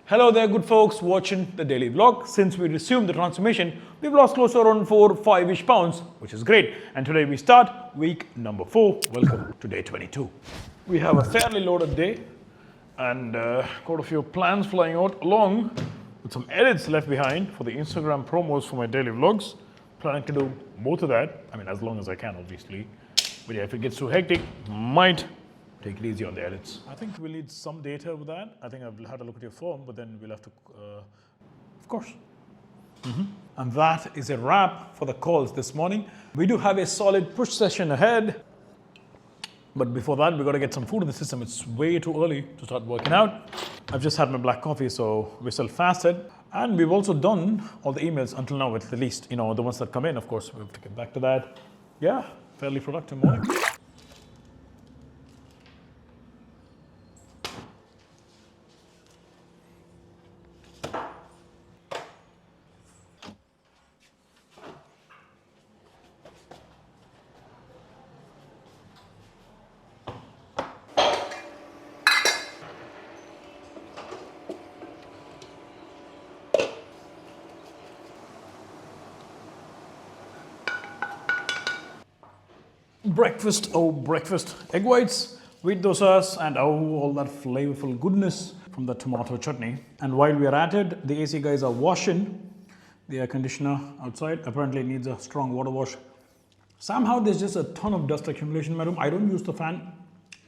Hello there, good folks watching the daily vlog. Since we resumed the transformation, we've lost close to around 4-5-ish pounds, which is great. And today we start week number 4. Welcome to day 22. We have a fairly loaded day and got a few plans flying out along with some edits left behind for the Instagram promos for my daily vlogs. Planning to do both of that. I mean, as long as I can, obviously. But yeah, if it gets too hectic, might take it easy on the edits. I think we'll need some data with that. I think I've had a look at your form, but then we'll have to, of course. And that is a wrap for the calls this morning. We do have a solid push session ahead. But before that, we've got to get some food in the system. It's way too early to start working out. I've just had my black coffee, so we're still fasted. And we've also done all the emails until now, at the least, the ones that come in, of course, we have to get back to that. Yeah, fairly productive morning. Breakfast, egg whites, wheat dosas, and all that flavorful goodness from the tomato chutney. And while we are at it, the AC guys are washing the air conditioner outside. Apparently it needs a strong water wash. Somehow there's just a ton of dust accumulation in my room. I don't use the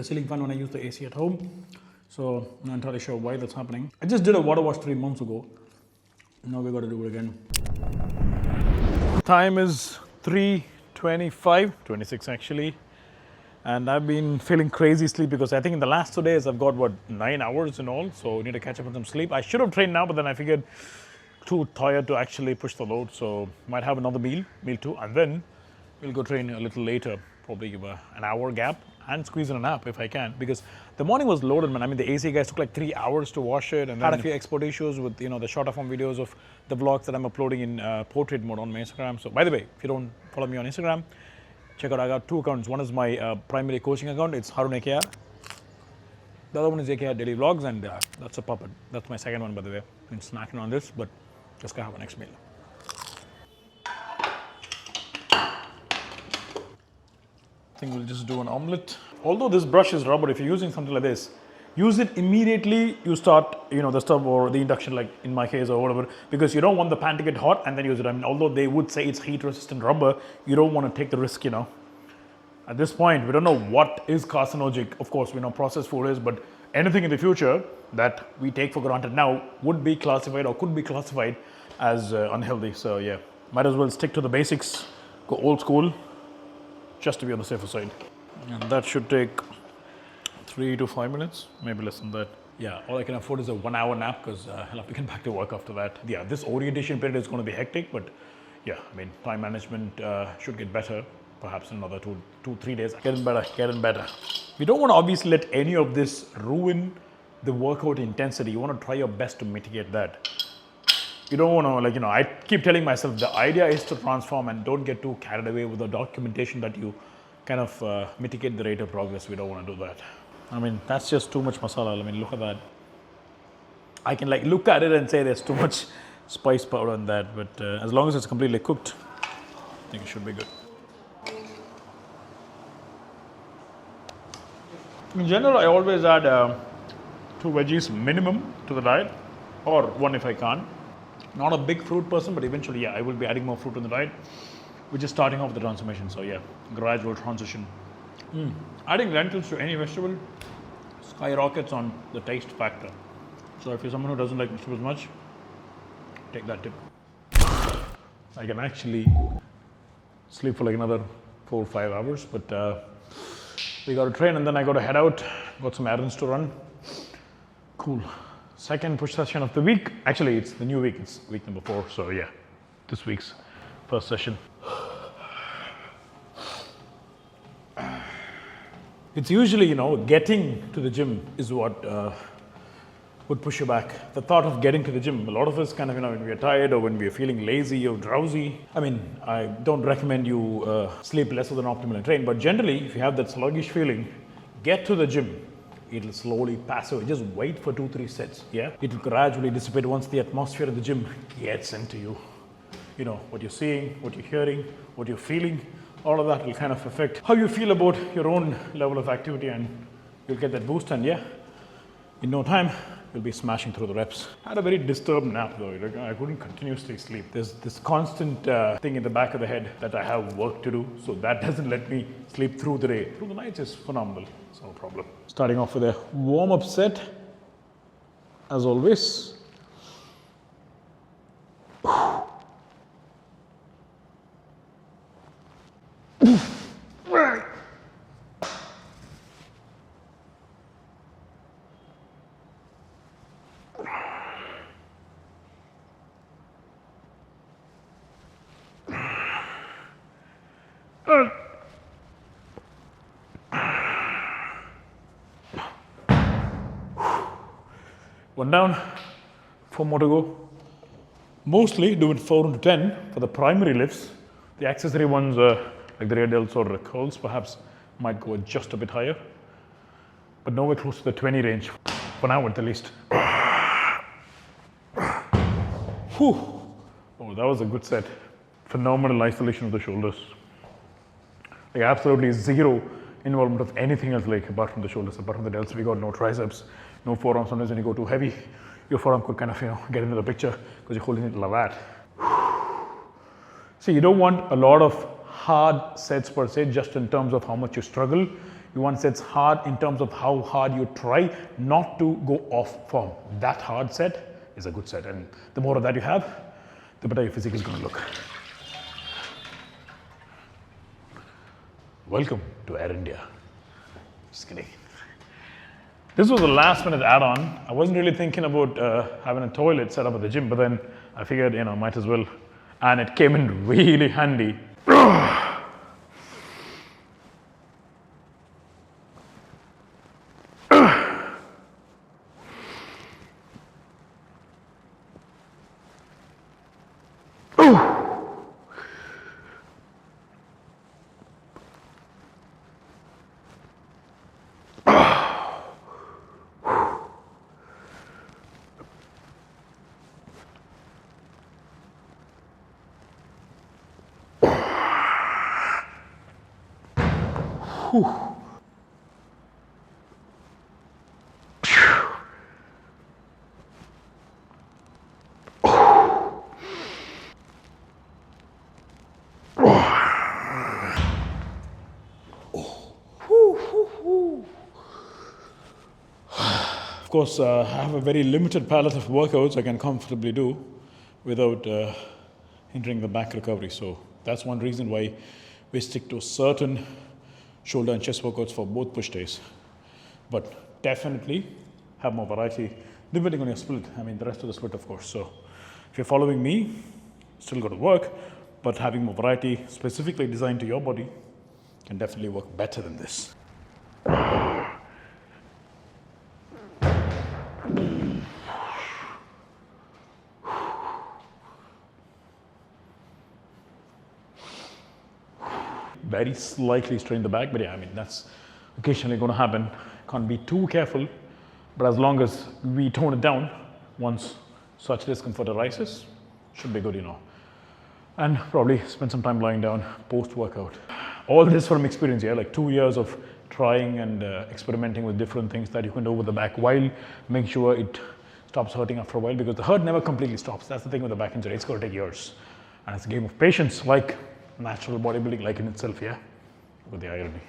ceiling fan when I use the AC at home. So I'm not entirely sure why that's happening. I just did a water wash 3 months ago. Now we got to do it again. Time is 3:26 actually, and I've been feeling crazy sleep because I think in the last 2 days I've got 9 hours in all, so I need to catch up on some sleep. I should have trained now, but then I figured too tired to actually push the load, so might have another meal too, and then we'll go train a little later, probably give an hour gap and squeeze in a nap if I can, because the morning was loaded, man. I mean, the AC guys took like 3 hours to wash it, and had a few export issues with the shorter form videos of the vlogs that I'm uploading in portrait mode on my Instagram. So by the way, if you don't follow me on Instagram, check out, I got 2 accounts. One is my primary coaching account, it's Haroon AKR. The other one is AKR Daily Vlogs, and that's a puppet. That's my second one, by the way. I've been snacking on this, but just gonna have a next meal. I think we'll just do an omelette. Although this brush is rubber, if you're using something like this, use it immediately you start, the stove or the induction, like in my case or whatever, because you don't want the pan to get hot and then use it. I mean, although they would say it's heat resistant rubber, you don't want to take the risk, At this point, we don't know what is carcinogenic. Of course, we know processed food is, but anything in the future that we take for granted now would be classified or could be classified as unhealthy. So yeah, might as well stick to the basics, go old school, just to be on the safer side. And that should take 3 to 5 minutes, maybe less than that. Yeah, all I can afford is a 1 hour nap because I'll have to get back to work after that. Yeah, this orientation period is going to be hectic, but yeah, I mean, time management should get better, perhaps in another 2-3 days. Getting better. You don't want to obviously let any of this ruin the workout intensity. You want to try your best to mitigate that. You don't want to, I keep telling myself the idea is to transform and don't get too carried away with the documentation that you kind of mitigate the rate of progress. We don't want to do that. I mean, that's just too much masala. I mean, look at that. I can look at it and say there's too much spice powder in that, but as long as it's completely cooked, I think it should be good. In general, I always add 2 veggies minimum to the diet, or 1 if I can't. Not a big fruit person, but eventually, yeah, I will be adding more fruit in the diet. We're just starting off the transformation, so yeah, gradual transition. Adding lentils to any vegetable skyrockets on the taste factor. So if you're someone who doesn't like vegetables much, take that tip. I can actually sleep for another 4 or 5 hours, but we got to train and then I got to head out. Got some errands to run. Cool. Second push session of the week. Actually, it's the new week. It's week number 4. So yeah, this week's first session. It's usually, getting to the gym is what would push you back. The thought of getting to the gym, a lot of us kind of, when we are tired or when we are feeling lazy or drowsy. I mean, I don't recommend you sleep lesser than optimal and train, but generally, if you have that sluggish feeling, get to the gym. It'll slowly pass away. Just wait for 2-3 sets. Yeah, it will gradually dissipate once the atmosphere of the gym gets into you. You know, what you're seeing, what you're hearing, what you're feeling, all of that will kind of affect how you feel about your own level of activity, and you'll get that boost. And yeah, in no time, you'll be smashing through the reps. I had a very disturbed nap though. I couldn't continuously sleep. There's this constant thing in the back of the head that I have work to do, so that doesn't let me sleep through the day. Through the night is phenomenal. It's no problem. Starting off with a warm-up set, as always. One down, 4 more to go. Mostly do it 4 into 10 for the primary lifts. The accessory ones, like the rear delts or the curls, perhaps might go just a bit higher, but nowhere close to the 20 range, for now at the least. Whew. Oh, that was a good set. Phenomenal isolation of the shoulders. Like absolutely zero involvement of anything else, like apart from the shoulders, apart from the delts. We got no triceps, no forearms. Sometimes when you go too heavy, your forearm could kind of, get into the picture because you're holding it like that. See, you don't want a lot of hard sets per se, just in terms of how much you struggle. You want sets hard in terms of how hard you try not to go off form. That hard set is a good set, and the more of that you have, the better your physique is going to look. Welcome to Air India. Just kidding. This was a last minute add-on. I wasn't really thinking about having a toilet set up at the gym, but then I figured, might as well. And it came in really handy. Of course, I have a very limited palette of workouts I can comfortably do without hindering the back recovery. So that's one reason why we stick to certain shoulder and chest workouts for both push days. But definitely have more variety depending on your split. I mean, the rest of the split, of course. So if you're following me, still got to work, but having more variety specifically designed to your body can definitely work better than this. Very slightly strain the back, but yeah, I mean, that's occasionally going to happen. Can't be too careful, but as long as we tone it down, once such discomfort arises, should be good, And probably spend some time lying down post-workout. All this from experience, like 2 years of trying and experimenting with different things that you can do with the back while making sure it stops hurting after a while, because the hurt never completely stops. That's the thing with the back injury. It's going to take years. And it's a game of patience, like natural bodybuilding, like in itself, yeah? With the irony.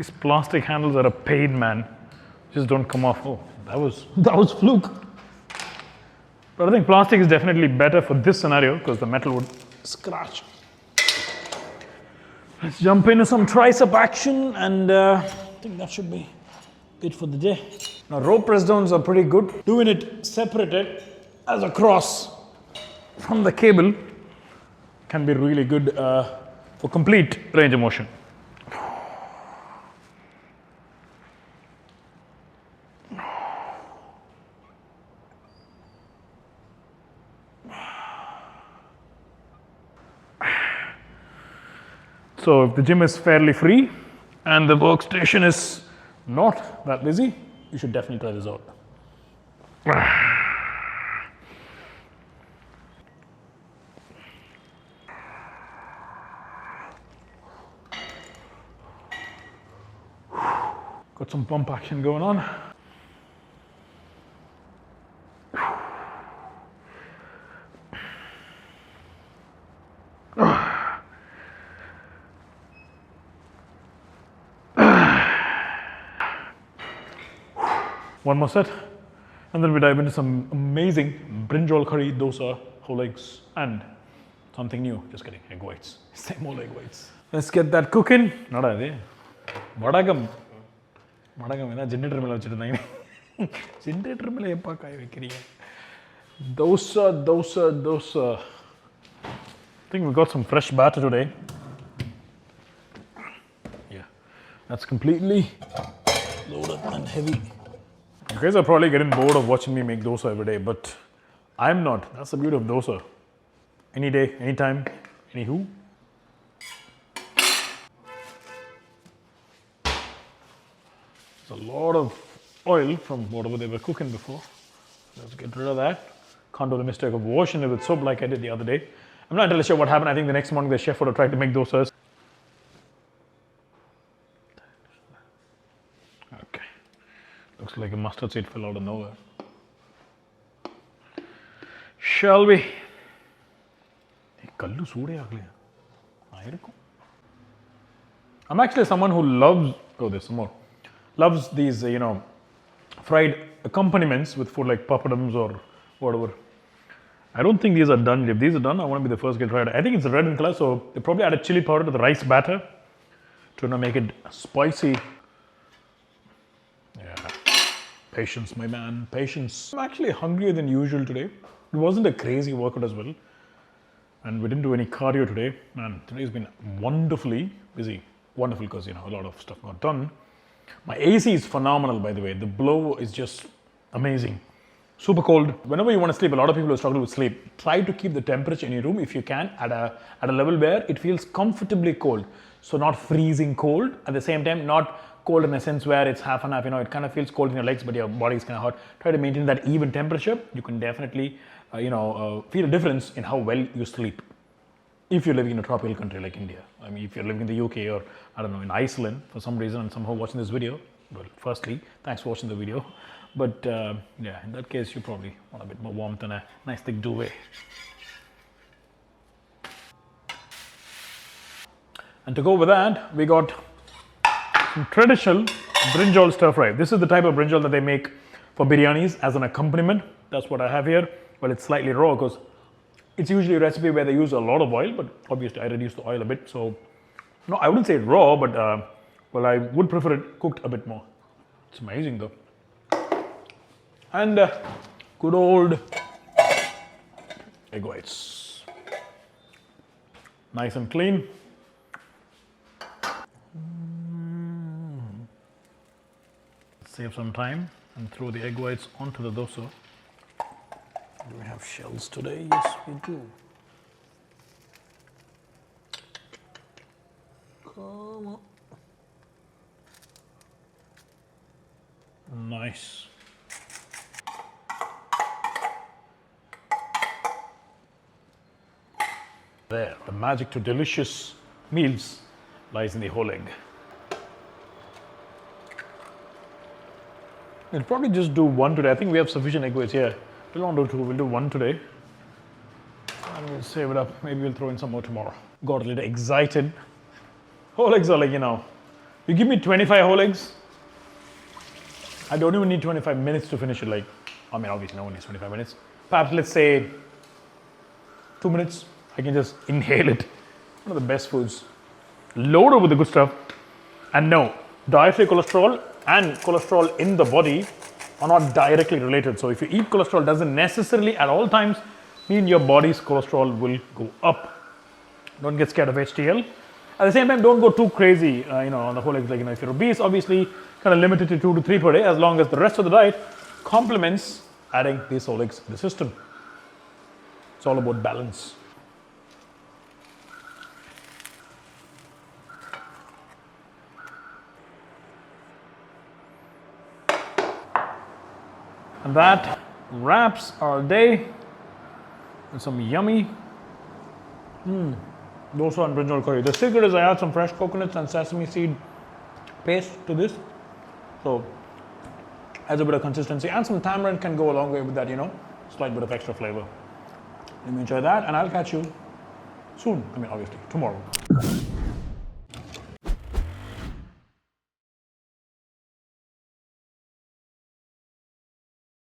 These plastic handles are a pain, man. Just don't come off. Oh, that was fluke. But I think plastic is definitely better for this scenario because the metal would scratch. Let's jump into some tricep action, and I think that should be it for the day. Now, rope press downs are pretty good. Doing it separated as a cross from the cable can be really good for complete range of motion. So if the gym is fairly free and the workstation is not that busy, you should definitely try this out. Got some pump action going on. One more set, and then we dive into some amazing brinjal curry dosa, whole legs, and something new. Just kidding, egg whites. Same old egg whites. Let's get that cooking. Nada ide. Vadagam. Vadagam ena generator mela vechirundanga. Generator mela eppa kai vekkiriya. Dosa. I think we got some fresh batter today. Yeah, that's completely loaded and heavy. You guys are probably getting bored of watching me make dosa every day, but I'm not. That's the beauty of dosa. Any day, anytime, anywho. There's a lot of oil from whatever they were cooking before. Let's get rid of that. Can't do the mistake of washing it with soap like I did the other day. I'm not entirely sure what happened. I think the next morning the chef would have tried to make dosas. Okay. Looks like a mustard seed fell out of nowhere. Shall we? I'm actually someone who loves, there's some more, loves these, fried accompaniments with food like papadums or whatever. I don't think these are done. If these are done, I want to be the first to try it. I think it's red in color, so they probably added chili powder to the rice batter to make it spicy. Yeah. Patience, my man, patience. I'm actually hungrier than usual today. It wasn't a crazy workout as well. And we didn't do any cardio today. Man, today's been wonderfully busy. Wonderful because, a lot of stuff got done. My AC is phenomenal, by the way. The blow is just amazing. Super cold. Whenever you want to sleep, a lot of people who struggle with sleep, try to keep the temperature in your room, if you can, at a level where it feels comfortably cold. So not freezing cold, at the same time, not cold in a sense where it's half and half, it kind of feels cold in your legs, but your body is kind of hot. Try to maintain that even temperature. You can definitely, feel a difference in how well you sleep. If you're living in a tropical country like India. I mean, if you're living in the UK or, I don't know, in Iceland for some reason and somehow watching this video, well, firstly, thanks for watching the video. But yeah, in that case, you probably want a bit more warmth and a nice thick duvet. And to go with that, we got some traditional brinjal stir fry. This is the type of brinjal that they make for biryanis as an accompaniment. That's what I have here. Well, it's slightly raw because it's usually a recipe where they use a lot of oil, but obviously I reduced the oil a bit. So, no, I wouldn't say raw, but well, I would prefer it cooked a bit more. It's amazing though. And good old egg whites. Nice and clean. Save some time and throw the egg whites onto the dosa. Do we have shells today? Yes, we do. Come on. Nice. There, the magic to delicious meals lies in the whole egg. We'll probably just do one today. I think we have sufficient egg whites here. We'll not do two, we'll do one today. And we'll save it up. Maybe we'll throw in some more tomorrow. Got a little excited. Whole eggs are like, You give me 25 whole eggs, I don't even need 25 minutes to finish it. Like, I mean, obviously no one needs 25 minutes. Perhaps let's say 2 minutes. I can just inhale it. One of the best foods. Loaded with the good stuff. And no, dietary cholesterol and cholesterol in the body are not directly related. So if you eat cholesterol, doesn't necessarily at all times mean your body's cholesterol will go up. Don't get scared of HDL. At the same time, don't go too crazy, on the whole eggs. Like, if you're obese, obviously, kind of limited to 2 to 3 per day, as long as the rest of the diet complements adding these whole eggs to the system. It's all about balance. And that wraps our day with some yummy dosa and brinjal curry. The secret is I add some fresh coconuts and sesame seed paste to this. So adds a bit of consistency, and some tamarind can go a long way with that, slight bit of extra flavor. Let me enjoy that, and I'll catch you soon. I mean, obviously, tomorrow.